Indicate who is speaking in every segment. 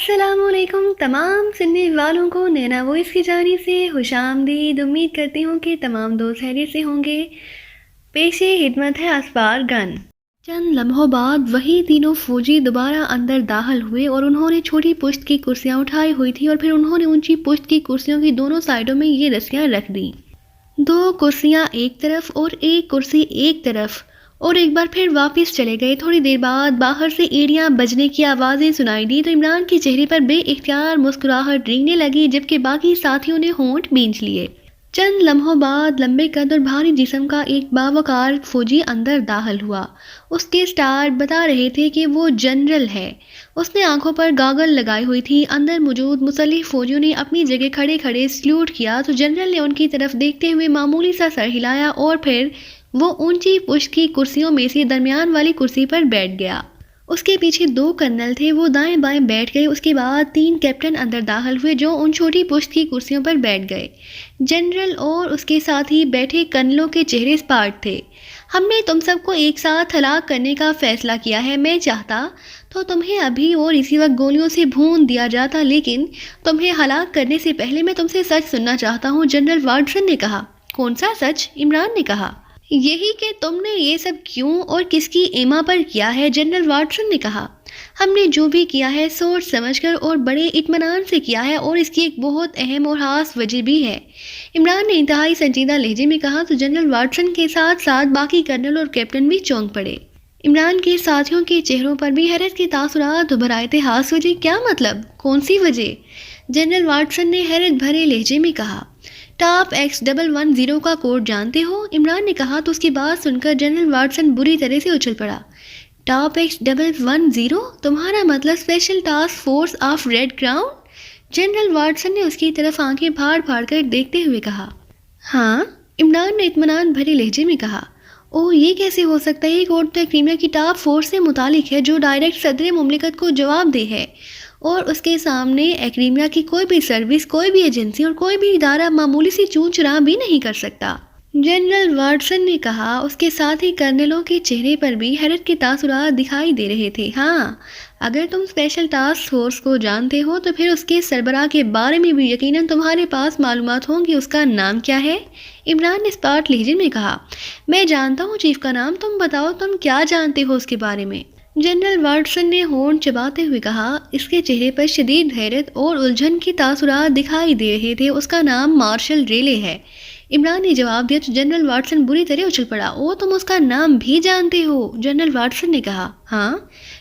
Speaker 1: السلام علیکم تمام سننے والوں کو نینا وائس کی جانب سے خوش آمدید۔ امید کرتی ہوں کہ تمام دوست خیریت سے ہوں گے۔ پیش خدمت ہے اسفار گن۔ چند لمحوں بعد وہی تینوں فوجی دوبارہ اندر داخل ہوئے اور انہوں نے چھوٹی پشت کی کرسیاں اٹھائی ہوئی تھی اور پھر انہوں نے اونچی پشت کی کرسیوں کی دونوں سائڈوں میں یہ رسیاں رکھ دیں، 2 کرسیاں ایک طرف اور ایک کرسی ایک طرف، اور ایک بار پھر واپس چلے گئے۔ تھوڑی دیر بعد باہر سے ایڑیاں بجنے کی آوازیں سنائی دی تو عمران کے چہرے پر بے اختیار مسکراہٹ ریگنے لگی، جبکہ باقی ساتھیوں نے ہونٹ بھینچ لیے۔ چند لمحوں بعد لمبے قد اور بھاری جسم کا ایک باوقار فوجی اندر داخل ہوا۔ اس کے سٹار بتا رہے تھے کہ وہ جنرل ہے۔ اس نے آنکھوں پر گاگل لگائی ہوئی تھی۔ اندر موجود مسلح فوجیوں نے اپنی جگہ کھڑے کھڑے سلیوٹ کیا تو جنرل نے ان کی طرف دیکھتے ہوئے معمولی سا سر ہلایا اور پھر وہ اونچی پشت کی کرسیوں میں سے درمیان والی کرسی پر بیٹھ گیا۔ اس کے پیچھے 2 کرنل تھے، وہ دائیں بائیں بیٹھ گئے۔ اس کے بعد 3 کیپٹن اندر داخل ہوئے جو ان چھوٹی پشت کی کرسیوں پر بیٹھ گئے۔ جنرل اور اس کے ساتھی بیٹھے کرنلوں کے چہرے سپاٹ تھے۔ ہم نے تم سب کو ایک ساتھ ہلاک کرنے کا فیصلہ کیا ہے۔ میں چاہتا تو تمہیں ابھی اور اسی وقت گولیوں سے بھون دیا جاتا، لیکن تمہیں ہلاک کرنے سے پہلے میں تم سے سچ سننا چاہتا ہوں، جنرل واٹسن نے کہا۔ کون سا سچ؟ عمران نے کہا۔ یہی کہ تم نے یہ سب کیوں اور کس کی ایما پر کیا ہے، جنرل واٹسن نے کہا۔ ہم نے جو بھی کیا ہے سوچ سمجھ کر اور بڑے اطمینان سے کیا ہے، اور اس کی ایک بہت اہم اور خاص وجہ بھی ہے، عمران نے انتہائی سنجیدہ لہجے میں کہا تو جنرل واٹسن کے ساتھ ساتھ باقی کرنل اور کیپٹن بھی چونک پڑے۔ عمران کے ساتھیوں کے چہروں پر بھی حیرت کے تاثرات ابھر آئے تھے۔ خاص وجہ؟ کیا مطلب؟ کون سی وجہ؟ جنرل واٹسن نے حیرت بھرے لہجے میں کہا۔ ٹاپ X110 کا کوڈ جانتے ہو؟ عمران نے کہا تو اس کی بات سن کر جنرل واٹسن بری طرح سے اچھل پڑا۔ Top X110؟ تمہارا مطلب special task force of Red Crown? General Watson نے اس کی طرف آنکھیں پھاڑ پھاڑ کر دیکھتے ہوئے کہا۔ ہاں، عمران نے اطمینان بھرے لہجے میں کہا۔ اوہ، یہ کیسے ہو سکتا ہے؟ یہ کوڈ تو ایکریمیا کی ٹاپ فورس سے متعلق ہے جو ڈائریکٹ صدر مملکت کو جواب دہ ہے، اور اس کے سامنے ایکریمیا کی کوئی بھی سروس، کوئی بھی ایجنسی اور کوئی بھی ادارہ معمولی سی چون چرا بھی نہیں کر سکتا، جنرل واٹسن نے کہا۔ اس کے ساتھ ہی کرنلوں کے چہرے پر بھی حیرت کے تاثرات دکھائی دے رہے تھے۔ ہاں، اگر تم اسپیشل ٹاسک فورس کو جانتے ہو تو پھر اس کے سربراہ کے بارے میں بھی یقیناً تمہارے پاس معلومات ہوں گی۔ اس کا نام کیا ہے؟ عمران نے اسپاٹ لہجے میں کہا۔ میں جانتا ہوں چیف کا نام، تم بتاؤ تم کیا جانتے ہو اس کے بارے میں، جنرل واٹسن نے ہونٹ چباتے ہوئے کہا۔ اس کے چہرے پر شدید حیرت اور الجھن کے تاثرات دکھائی دے رہے تھے۔ اس کا نام مارشل ریلے ہے، عمران نے جواب دیا تو جنرل واٹسن بری طرح اچھل پڑا۔ او، تم اس کا نام بھی جانتے ہو؟ جنرل واٹسن نے کہا۔ ہاں،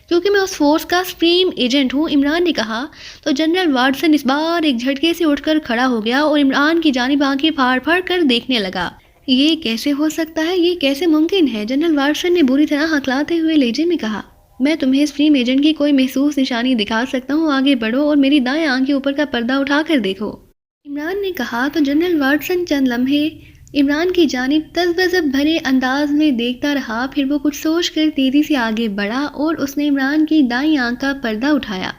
Speaker 1: کیونکہ میں اس فورس کا سپریم ایجنٹ ہوں، عمران نے کہا تو جنرل واٹسن اس بار ایک جھٹکے سے اٹھ کر کھڑا ہو گیا اور عمران کی جانب آنکھیں پھاڑ پھاڑ کر دیکھنے لگا۔ یہ کیسے ہو سکتا ہے؟ یہ کیسے ممکن ہے؟ جنرل واٹسن نے بری طرح ہکلاتے ہوئے لہجے میں کہا۔ میں تمہیں سپریم ایجنٹ کی کوئی محسوس نشانی دکھا سکتا ہوں، آگے بڑھو اور میری دائیں آنکھ کے اوپر کا پردہ اٹھا کر دیکھو، عمران نے کہا تو جنرل واٹسن چند لمحے عمران کی جانب تذبذب بھرے انداز میں دیکھتا رہا، پھر وہ کچھ سوچ کر تیزی سے آگے بڑھا اور اس نے عمران کی دائیں آنکھ کا پردہ اٹھایا۔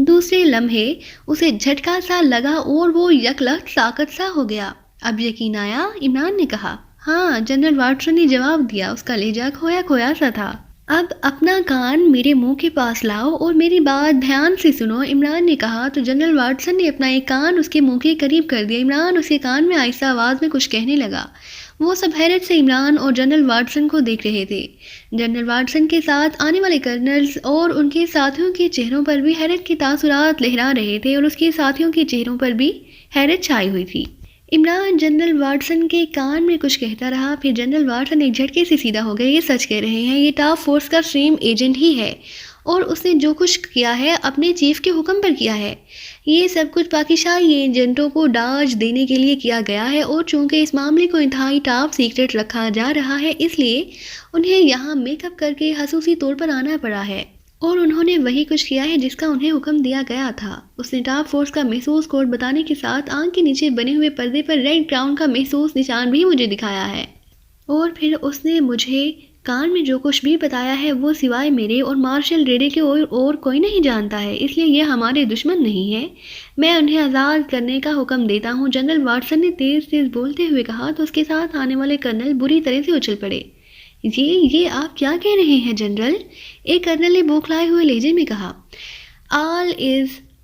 Speaker 1: دوسرے لمحے اسے جھٹکا سا لگا اور وہ یکلخت ساکت سا ہو گیا۔ اب یقین آیا؟ عمران نے کہا۔ ہاں، جنرل واٹسن نے جواب دیا۔ اس کا لہجہ کھویا کھویا سا تھا۔ اب اپنا کان میرے منہ کے پاس لاؤ اور میری بات دھیان سے سنو، عمران نے کہا تو جنرل واٹسن نے اپنا ایک کان اس کے منہ کے قریب کر دیا۔ عمران اس کے کان میں آہستہ آواز میں کچھ کہنے لگا۔ وہ سب حیرت سے عمران اور جنرل واٹسن کو دیکھ رہے تھے۔ جنرل واٹسن کے ساتھ آنے والے کرنلز اور ان کے ساتھیوں کے چہروں پر بھی حیرت کے تاثرات لہرا رہے تھے اور اس کے ساتھیوں کے چہروں پر بھی حیرت چھائی ہوئی تھی۔ عمران جنرل واٹسن کے کان میں کچھ کہتا رہا، پھر جنرل واٹسن ایک جھٹکے سے سیدھا ہو گئے۔ یہ سچ کہہ رہے ہیں، یہ ٹاپ فورس کا سپریم ایجنٹ ہی ہے اور اس نے جو کچھ کیا ہے اپنے چیف کے حکم پر کیا ہے۔ یہ سب کچھ پاکستانی ایجنٹوں کو ڈاج دینے کے لیے کیا گیا ہے، اور چونکہ اس معاملے کو انتہائی ٹاپ سیکرٹ رکھا جا رہا ہے اس لیے انہیں یہاں میک اپ کر کے خصوصی طور پر آنا پڑا ہے، اور انہوں نے وہی کچھ کیا ہے جس کا انہیں حکم دیا گیا تھا۔ اس نے ٹاپ فورس کا محسوس کوڈ بتانے کے ساتھ آنکھ کے نیچے بنے ہوئے پردے پر ریڈ کراؤن کا محسوس نشان بھی مجھے دکھایا ہے، اور پھر اس نے مجھے کان میں جو کچھ بھی بتایا ہے وہ سوائے میرے اور مارشل ریڈے کے اور کوئی نہیں جانتا ہے، اس لیے یہ ہمارے دشمن نہیں ہے۔ میں انہیں آزاد کرنے کا حکم دیتا ہوں، جنرل واٹسن نے تیز تیز بولتے ہوئے کہا تو اس کے ساتھ آنے والے کرنل بری طرح سے اچھل پڑے۔ یہ آپ کیا کہہ رہے ہیں جنرل؟ ایک کرنل نے بوکھلائے ہوئے لہجے میں کہا۔ آل از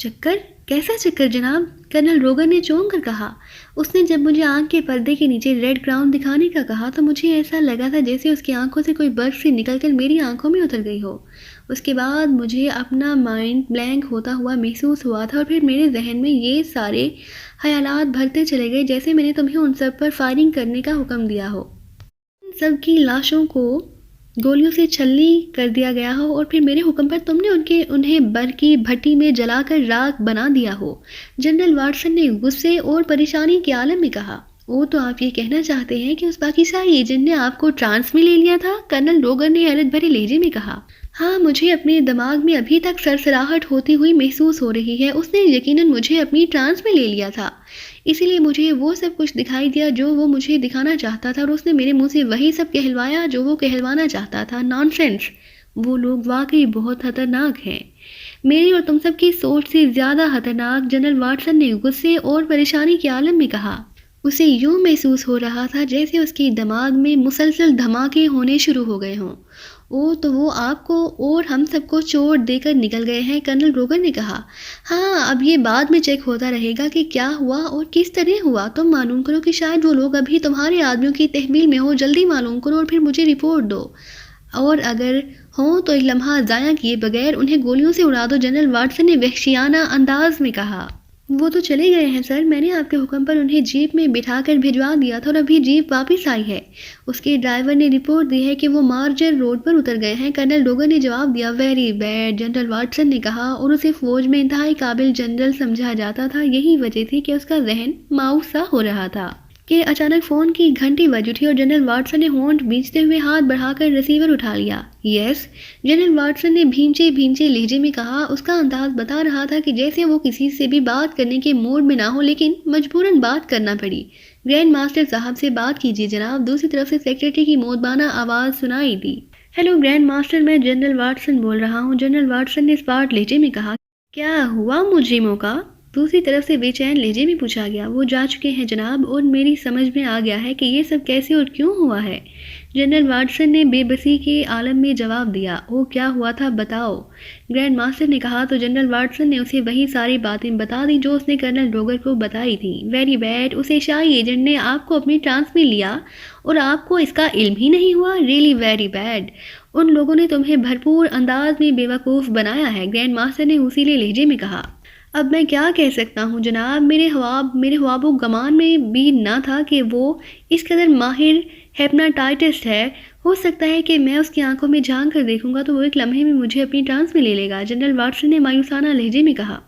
Speaker 1: چکر؟ کیسا چکر جناب؟ کرنل روگر نے چونک کر کہا۔ اس نے جب مجھے آنکھ کے پردے کے نیچے ریڈ گراؤنڈ دکھانے کا کہا تو مجھے ایسا لگا تھا جیسے اس کی آنکھوں سے کوئی برف سے نکل کر میری آنکھوں میں اتر گئی ہو۔ اس کے بعد مجھے اپنا مائنڈ بلینک ہوتا ہوا محسوس ہوا تھا اور پھر میرے ذہن میں یہ سارے خیالات بھرتے چلے گئے جیسے میں نے تمہیں ان سب پر فائرنگ کرنے کا حکم دیا ہو، ان سب کی لاشوں کو گولیوں سے چھلنی کر دیا گیا ہو اور پھر میرے حکم پر تم نے انہیں برف کی بھٹی میں جلا کر راکھ بنا دیا ہو۔ جنرل واٹسن نے غصے اور پریشانی کے عالم میں کہا۔ وہ تو آپ یہ کہنا چاہتے ہیں کہ اس پاکستانی ایجنٹ نے آپ کو ٹرانس میں لے لیا تھا؟ کرنل روگر نے حیرت بھرے لہجے میں کہا۔ ہاں، مجھے اپنے دماغ میں ابھی تک سرسراہٹ ہوتی ہوئی محسوس ہو رہی ہے۔ اس نے یقیناً مجھے اپنی ٹرانس میں لے لیا تھا، اسی لیے مجھے وہ سب کچھ دکھائی دیا جو وہ مجھے دکھانا چاہتا تھا اور اس نے میرے منہ سے وہی سب کہلوایا جو وہ کہلوانا چاہتا تھا۔ نان سینس! وہ لوگ واقعی بہت خطرناک ہیں، میری اور تم سب کی سوچ سے زیادہ خطرناک، جنرل واٹسن نے غصے اور پریشانی کے عالم میں کہا۔ اسے یوں محسوس ہو رہا تھا جیسے اس کے دماغ میں مسلسل دھماکے ہونے شروع ہو گئے ہوں۔ تو وہ آپ کو اور ہم سب کو چوٹ دے کر نکل گئے ہیں، کرنل روگر نے کہا۔ ہاں، اب یہ بعد میں چیک ہوتا رہے گا کہ کیا ہوا اور کس طرح ہوا۔ تم معلوم کرو کہ شاید وہ لوگ ابھی تمہارے آدمیوں کی تحویل میں ہو۔ جلدی معلوم کرو اور پھر مجھے رپورٹ دو، اور اگر ہوں تو ایک لمحہ ضائع کیے بغیر انہیں گولیوں سے اڑا دو، جنرل واٹسن نے وحشیانہ انداز میں کہا۔ وہ تو چلے گئے ہیں سر، میں نے آپ کے حکم پر انہیں جیپ میں بٹھا کر بھجوا دیا تھا اور ابھی جیپ واپس آئی ہے۔ اس کے ڈرائیور نے رپورٹ دی ہے کہ وہ مارجر روڈ پر اتر گئے ہیں، کرنل روگر نے جواب دیا۔ ویری بیڈ، جنرل واٹسن نے کہا، اور اسے فوج میں انتہائی قابل جنرل سمجھا جاتا تھا۔ یہی وجہ تھی کہ اس کا ذہن ماؤس سا ہو رہا تھا کہ اچانک فون کی گھنٹی بج اٹھی اور جنرل واٹسن نے ہونٹ بھینچتے ہوئے ہاتھ بڑھا کر ریسیور اٹھا لیا۔ یس، جنرل واٹسن نے بھینچے لہجے میں کہا۔ اس کا انداز بتا رہا تھا کہ جیسے وہ کسی سے بھی بات کرنے کے موڈ میں نہ ہو، لیکن مجبوراً بات کرنا پڑی۔ گرینڈ ماسٹر صاحب سے بات کیجیے جناب، دوسری طرف سے سیکرٹری کی مودبانہ آواز سنائی دی۔ ہیلو گرینڈ ماسٹر، میں جنرل واٹسن بول رہا ہوں، جنرل واٹسن نے اسپاٹ لہجے میں کہا۔ کیا ہوا مجرموں کا؟ دوسری طرف سے بے چین لہجے میں پوچھا گیا۔ وہ جا چکے ہیں جناب، اور میری سمجھ میں آ گیا ہے کہ یہ سب کیسے اور کیوں ہوا ہے، جنرل واٹسن نے بے بسی کے عالم میں جواب دیا۔ وہ کیا ہوا تھا بتاؤ، گرینڈ ماسٹر نے کہا تو جنرل واٹسن نے اسے وہی ساری باتیں بتا دی جو اس نے کرنل روگر کو بتائی تھی۔ ویری بیڈ، اس ایشیائی ایجنٹ نے آپ کو اپنی ٹرانس میں لیا اور آپ کو اس کا علم ہی نہیں ہوا؟ ریئلی ویری بیڈ، ان لوگوں نے تمہیں بھرپور انداز میں بے وقوف بنایا ہے، گرینڈ ماسٹر نے اصیلے لہجے میں کہا۔ اب میں کیا کہہ سکتا ہوں جناب، میرے خواب و گمان میں بھی نہ تھا کہ وہ اس قدر ماہر ہیپناٹائٹسٹ ہے۔ ہو سکتا ہے کہ میں اس کی آنکھوں میں جھانک کر دیکھوں گا تو وہ ایک لمحے میں مجھے اپنی ٹرانس میں لے لے گا، جنرل واٹسن نے مایوسانہ لہجے میں کہا۔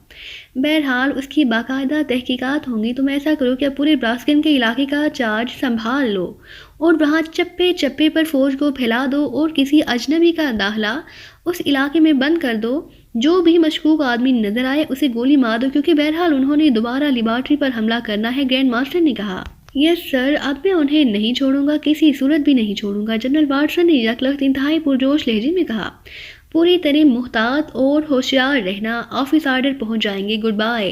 Speaker 1: بہرحال اس کی باقاعدہ تحقیقات ہوں گی، تم ایسا کرو کہ پورے براسکن کے علاقے کا چارج سنبھال لو اور وہاں چپے چپے پر فوج کو پھیلا دو اور کسی اجنبی کا داخلہ اس علاقے میں بند کر دو۔ جو بھی مشکوک آدمی نظر آئے اسے گولی مار دو، کیونکہ بہرحال انہوں نے دوبارہ لیبارٹری پر حملہ کرنا ہے، گرینڈ ماسٹر نے کہا۔ یس سر، اب میں انہیں نہیں چھوڑوں گا، کسی صورت بھی نہیں چھوڑوں گا، جنرل واٹسن نے یکلخت انتہائی پرجوش لہجے میں کہا۔ پوری طرح محتاط اور ہوشیار رہنا، آفس آرڈر پہنچ جائیں گے، گڈ بائے،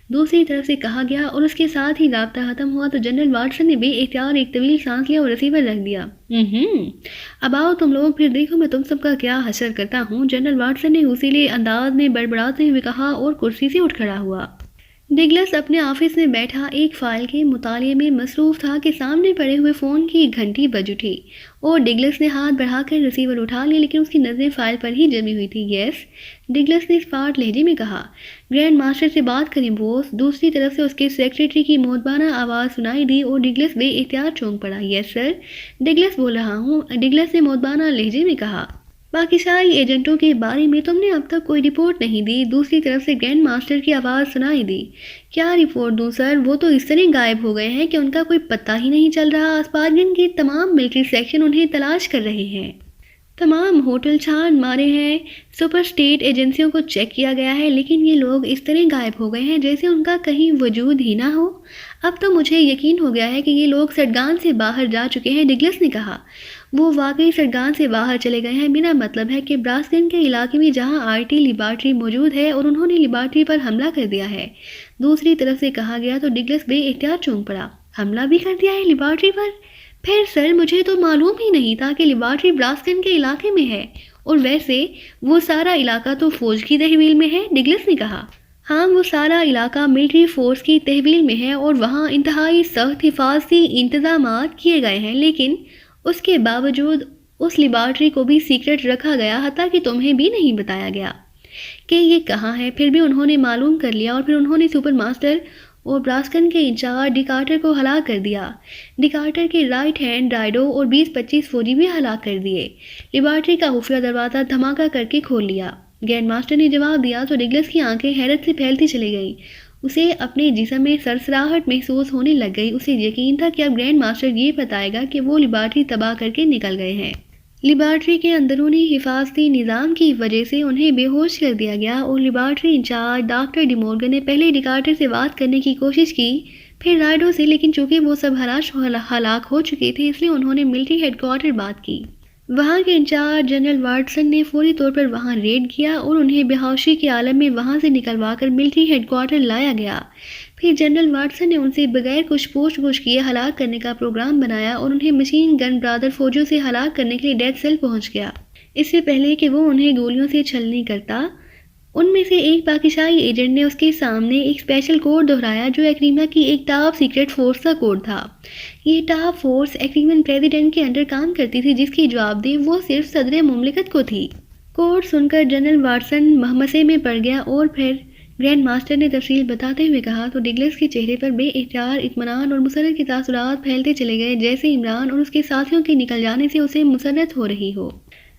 Speaker 1: دوسری طرف سے کہا گیا، اور اس کے ساتھ ہی رابطہ ختم ہوا تو جنرل واٹسن نے بے اختیار ایک طویل سانس لیا اور ریسیور رکھ دیا۔ اب آؤ تم لوگ، پھر دیکھو میں تم سب کا کیا حشر کرتا ہوں، جنرل واٹسن نے اصیلے انداز میں بڑبڑاتے ہوئے کہا اور کرسی سے اٹھ کھڑا ہوا۔ ڈگلس اپنے آفس میں بیٹھا ایک فائل کے مطالعے میں مصروف تھا کہ سامنے پڑے ہوئے فون کی گھنٹی بج اٹھی اور ڈگلس نے ہاتھ بڑھا کر ریسیور اٹھا لیا، لیکن اس کی نظریں فائل پر ہی جمی ہوئی تھی۔ یس، ڈگلس نے اسپاٹ لہجے میں کہا۔ گرینڈ ماسٹر سے بات کریں بوس، دوسری طرف سے اس کے سیکرٹری کی مودبانہ آواز سنائی دی اور ڈگلس بے اختیار چونک پڑا۔ یس سر، ڈگلس بول رہا ہوں، ڈگلس نے مودبانہ لہجے میں کہا۔ پاکستانی ایجنٹوں کے بارے میں تم نے اب تک کوئی رپورٹ نہیں دی، دوسری طرف سے گرینڈ ماسٹر کی آواز سنائی دی۔ کیا رپورٹ دوں سر، وہ تو اس طرح غائب ہو گئے ہیں کہ ان کا کوئی پتہ ہی نہیں چل رہا، اسپارگن کی تمام ملٹری سیکشن انہیں تلاش کر رہے ہیں، تمام ہوٹل چھان مارے ہیں، سپر اسٹیٹ ایجنسیوں کو چیک کیا گیا ہے، لیکن یہ لوگ اس طرح غائب ہو گئے ہیں جیسے ان کا کہیں وجود ہی نہ ہو۔ اب تو مجھے یقین ہو گیا ہے کہ یہ لوگ سٹگان سے باہر جا چکے ہیں، ڈگلس نے کہا۔ وہ واقعی سٹگان سے باہر چلے گئے ہیں، میرا مطلب ہے کہ براسکن کے علاقے میں جہاں RT لیبارٹری موجود ہے اور انہوں نے لیبارٹری پر حملہ کر دیا ہے، دوسری طرف سے کہا گیا تو ڈگلس بے اختیار چونک پڑا۔ حملہ بھی کر دیا ہے لیبارٹری پر؟ پھر سر مجھے تو معلوم ہی نہیں تھا کہ لیبارٹری براسکن کے علاقے میں ہے، اور ویسے وہ سارا علاقہ تو فوج کی تحویل میں ہے، ڈگلس نے کہا۔ ہاں، وہ سارا علاقہ ملٹری فورس کی تحویل میں ہے اور وہاں انتہائی سخت حفاظتی انتظامات کیے گئے ہیں، لیکن اس کے باوجود اس لیبارٹری کو بھی سیکرٹ رکھا گیا، حتیٰ کہ تمہیں بھی نہیں بتایا گیا کہ یہ کہاں ہے۔ پھر بھی انہوں نے معلوم کر لیا اور پھر انہوں نے سپر ماسٹر اور براسکن کے انچارج ڈیکارٹر کو ہلاک کر دیا۔ ڈیکارٹر کے رائٹ ہینڈ ڈائڈو اور 20-25 فوجی بھی ہلاک کر دیے۔ لیبارٹری کا خفیہ دروازہ دھماکہ کر کے کھول لیا۔ گرینڈ ماسٹر نے جواب دیا تو ڈگلس کی آنکھیں حیرت سے پھیلتی چلی گئیں۔ اسے اپنے جسم میں سرسراہٹ محسوس ہونے لگ گئی۔ اسے یقین تھا کہ اب گرینڈ ماسٹر یہ بتائے گا کہ وہ لیبارٹری تباہ کر کے نکل گئے ہیں۔ لیبارٹری کے اندرونی حفاظتی نظام کی وجہ سے انہیں بے ہوش کر دیا گیا اور laboratory incharge doctor D Morgan نے پہلے ڈیکارٹر سے بات کرنے کی کوشش کی، پھر رائڈو سے، لیکن چونکہ وہ سب ہلاک ہو چکے تھے اس لیے انہوں نے ملٹری ہیڈ کوارٹر بات کی۔ وہاں کے انچارج جنرل واٹسن نے فوری طور پر وہاں ریڈ کیا اور انہیں بے ہوشی کے عالم میں وہاں سے نکلوا کر ملٹری ہیڈ کوارٹر لایا گیا۔ پھر جنرل واٹسن نے ان سے بغیر کچھ پوچھ گچھ کیے ہلاک کرنے کا پروگرام بنایا اور انہیں مشین گن برادر فوجوں سے ہلاک کرنے کے لیے ڈیتھ سیل پہنچ گیا۔ اس سے پہلے کہ وہ انہیں گولیوں سے چھلنی کرتا، ان میں سے ایک پاکستانی ایجنٹ نے اس کے سامنے ایک اسپیشل کوڈ دہرایا جو ایکریما کی ایک ٹاپ سیکرٹ فورس کا کوڈ تھا۔ یہ ٹاپ فورس ایکریمن پریزیڈنٹ کے انڈر کام کرتی تھی، جس کی جواب دہ وہ صرف صدر مملکت کو تھی۔ کوڈ سن کر جنرل واٹسن مہمسے میں پڑ گیا اور پھر گرینڈ ماسٹر نے تفصیل بتاتے ہوئے کہا تو ڈگلس کے چہرے پر بے اختیار اطمینان اور مسرت کے تاثرات پھیلتے چلے گئے، جیسے عمران اور اس کے ساتھیوں کے نکل جانے سے اسے مسرت ہو رہی ہو۔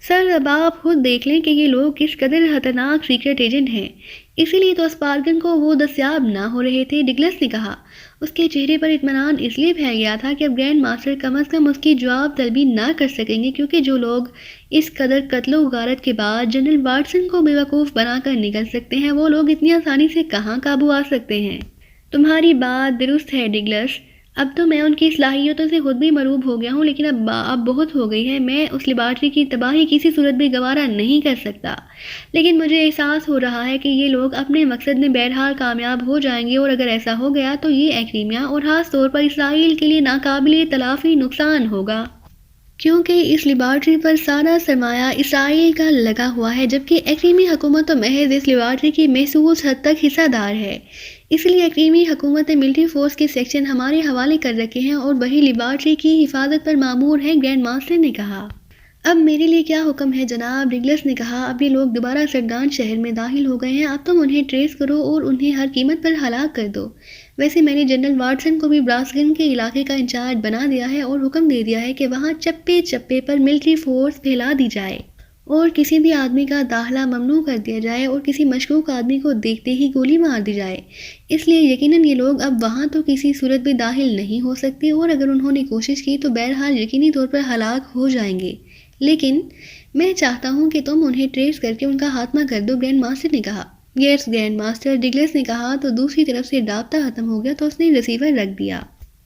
Speaker 1: سر، اب آپ خود دیکھ لیں کہ یہ لوگ کس قدر خطرناک سیکرٹ ایجنٹ ہیں، اسی لیے تو اسپارگن کو وہ دستیاب نہ ہو رہے تھے، ڈگلس نے کہا۔ اس کے چہرے پر اطمینان اس لیے پھیل گیا تھا کہ اب گرینڈ ماسٹر کم از کم اس کی جواب طلبی نہ کر سکیں گے، کیونکہ جو لوگ اس قدر قتل و غارت کے بعد جنرل واٹسن کو بیوقوف بنا کر نکل سکتے ہیں، وہ لوگ اتنی آسانی سے کہاں قابو آ سکتے ہیں۔ تمہاری بات درست ہے ڈگلس، اب تو میں ان کی صلاحیتوں سے خود بھی مروب ہو گیا ہوں، لیکن اب بہت ہو گئی ہے۔ میں اس لیبارٹری کی تباہی کسی صورت بھی گوارا نہیں کر سکتا، لیکن مجھے احساس ہو رہا ہے کہ یہ لوگ اپنے مقصد میں بہرحال کامیاب ہو جائیں گے، اور اگر ایسا ہو گیا تو یہ ایکریمیا اور خاص طور پر اسرائیل کے لیے ناقابل تلافی نقصان ہوگا، کیونکہ اس لیبارٹری پر سارا سرمایہ اسرائیل کا لگا ہوا ہے، جبکہ ایکریمی حکومت تو محض اس لیبارٹری کی محسوس حد تک حصہ دار ہے۔ اس لیے ایکریمی حکومت نے ملٹری فورس کے سیکشن ہمارے حوالے کر رکھے ہیں اور وہی لیبارٹری کی حفاظت پر مامور ہیں، گرینڈ ماسٹر نے کہا۔ اب میرے لیے کیا حکم ہے جناب، ڈگلس نے کہا۔ اب یہ لوگ دوبارہ سرگان شہر میں داخل ہو گئے ہیں، اب تم انہیں ٹریس کرو اور انہیں ہر قیمت پر ہلاک کر دو۔ ویسے میں نے جنرل واٹسن کو بھی براسکن کے علاقے کا انچارج بنا دیا ہے اور حکم دے دیا ہے کہ وہاں چپے چپے پر ملٹری فورس پھیلا دی جائے اور کسی بھی آدمی کا داخلہ ممنوع کر دیا جائے اور کسی مشکوک آدمی کو دیکھتے ہی گولی مار دی جائے۔ اس لیے یقیناً یہ لوگ اب وہاں تو کسی صورت بھی داخل نہیں ہو سکتے، اور اگر انہوں نے کوشش کی تو بہرحال یقینی طور پر ہلاک ہو جائیں گے، لیکن میں چاہتا ہوں کہ تم انہیں ٹریس کر کے ان کا خاتمہ کر دو، گرینڈ ماسٹر نے کہا۔ یس گرینڈ ماسٹر، ڈگلس نے کہا۔ تو دوسری طرف سے رابطہ ختم ہو گیا تو اس نے ریسیور رکھ دیا۔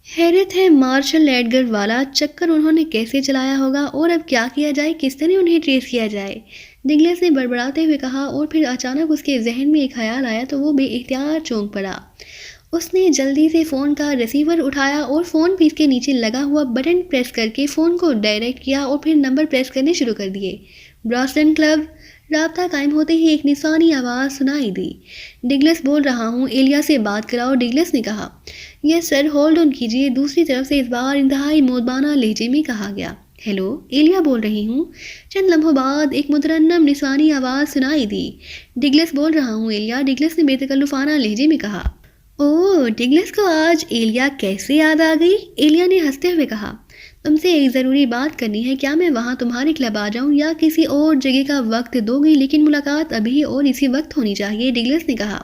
Speaker 1: حیرت ہے مارشل ایڈگر والا چکر انہوں نے کیسے چلایا ہوگا، اور اب کیا کیا جائے، کس طرح انہیں ٹریس کیا جائے، ڈگلس نے بڑبڑاتے ہوئے کہا، اور پھر اچانک اس کے ذہن میں ایک خیال آیا تو وہ بے اختیار چونک پڑا۔ اس نے جلدی سے فون کا ریسیور اٹھایا اور فون پیس کے نیچے لگا ہوا بٹن پریس کر کے فون کو ڈائریکٹ کیا اور پھر نمبر پریس کرنے شروع کر دیے۔ براسٹن کلب۔ رابطہ قائم ہوتے ہی ایک نسوانی آواز سنائی دی۔ ڈگلس بول رہا ہوں، ایلیا سے بات کراؤ، ڈگلس نے کہا۔ یس سر، ہولڈ آن کیجیے، دوسری طرف سے اس بار انتہائی مودبانہ لہجے میں کہا گیا۔ ہیلو، ایلیا بول رہی ہوں۔ چند لمحوں بعد ایک مترنم نسوانی آواز سنائی دی۔ ڈگلس بول رہا ہوں ایلیا، ڈگلس نے بے تکلفانہ لہجے میں کہا۔ اوہ، ڈگلس کو آج ایلیا کیسے یاد آ گئی؟ ایلیا نے ہنستے ہوئے کہا۔ تم سے ایک ضروری بات کرنی ہے، کیا میں وہاں تمہارے کلب آ جاؤں یا کسی اور جگہ کا وقت دو گی؟ لیکن ملاقات ابھی اور اسی وقت ہونی چاہیے، ڈگلس نے کہا۔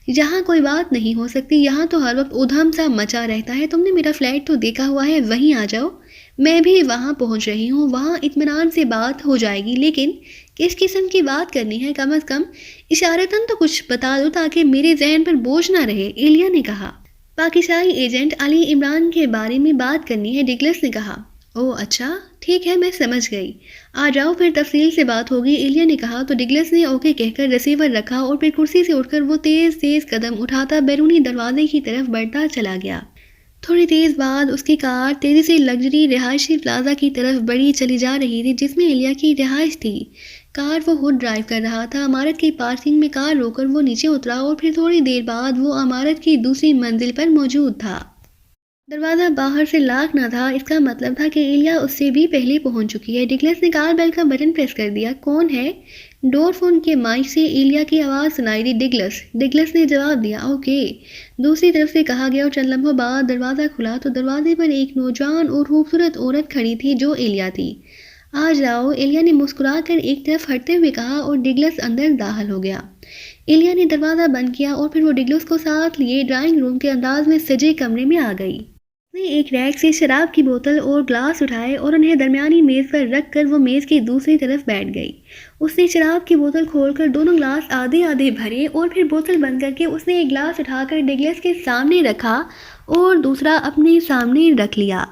Speaker 1: یہاں کوئی بات نہیں ہو سکتی، یہاں تو ہر وقت ادھم سا مچا رہتا ہے، تم نے میرا فلیٹ تو دیکھا ہوا ہے، وہیں آ جاؤ۔ میں بھی وہاں پہنچ رہی ہوں، وہاں اطمینان سے بات ہو جائے گی، لیکن کس قسم کی بات کرنی ہے، کم از کم اشارتاً تو کچھ بتا دو تاکہ میرے ذہن پر بوجھ نہ رہے، ایلیا نے کہا۔ پاکستانی ایجنٹ علی عمران کے بارے میں بات کرنی ہے، ڈگلس نے کہا۔ اوہ اچھا، ٹھیک ہے، میں سمجھ گئی، آ جاؤ پھر تفصیل سے بات ہوگی، ایلیا نے کہا۔ تو ڈگلس نے اوکے کہہ کر ریسیور رکھا اور پھر کرسی سے اٹھ کر وہ تیز تیز قدم اٹھاتا بیرونی دروازے کی طرف بڑھتا چلا گیا۔ تھوڑی دیر بعد اس کی کار تیزی سے لگژری رہائشی پلازا کی طرف بڑھی چلی جا رہی تھی، جس میں ایلیا کی رہائش تھی۔ کار وہ خود ڈرائیو کر رہا تھا۔ عمارت کی پارکنگ میں کار روک کر وہ نیچے اترا اور پھر تھوڑی دیر بعد وہ عمارت کی دوسری منزل پر موجود تھا۔ دروازہ باہر سے لاک نہ تھا، اس کا مطلب تھا کہ ایلیا اس سے بھی پہلے پہنچ چکی ہے۔ ڈگلس نے کار بیل کا بٹن پریس کر دیا۔ کون ہے؟ ڈور فون کے مائک سے ایلیا کی آواز سنائی دی۔ ڈگلس نے جواب دیا، اوکے۔ دوسری طرف سے کہا گیا اور چند لمحوں بعد دروازہ کھلا تو دروازے پر ایک نوجوان اور خوبصورت عورت کھڑی تھی جو ایلیا تھی۔ آ جاؤ، ایلیا نے مسکرا کر ایک طرف ہٹتے ہوئے کہا اور ڈگلس اندر داخل ہو گیا۔ ایلیا نے دروازہ بند کیا اور پھر وہ ڈگلس کو ساتھ لیے ڈرائنگ روم کے انداز میں سجے کمرے میں آ گئی۔ اس نے ایک ریک سے شراب کی بوتل اور گلاس اٹھائے اور انہیں درمیانی میز پر رکھ کر وہ میز کی دوسری طرف بیٹھ گئی۔ اس نے شراب کی بوتل کھول کر دونوں گلاس آدھے آدھے بھرے اور پھر بوتل بند کر کے اس نے ایک گلاس اٹھا کر ڈگلس کے سامنے رکھا اور دوسرا اپنے سامنے رکھ لیا۔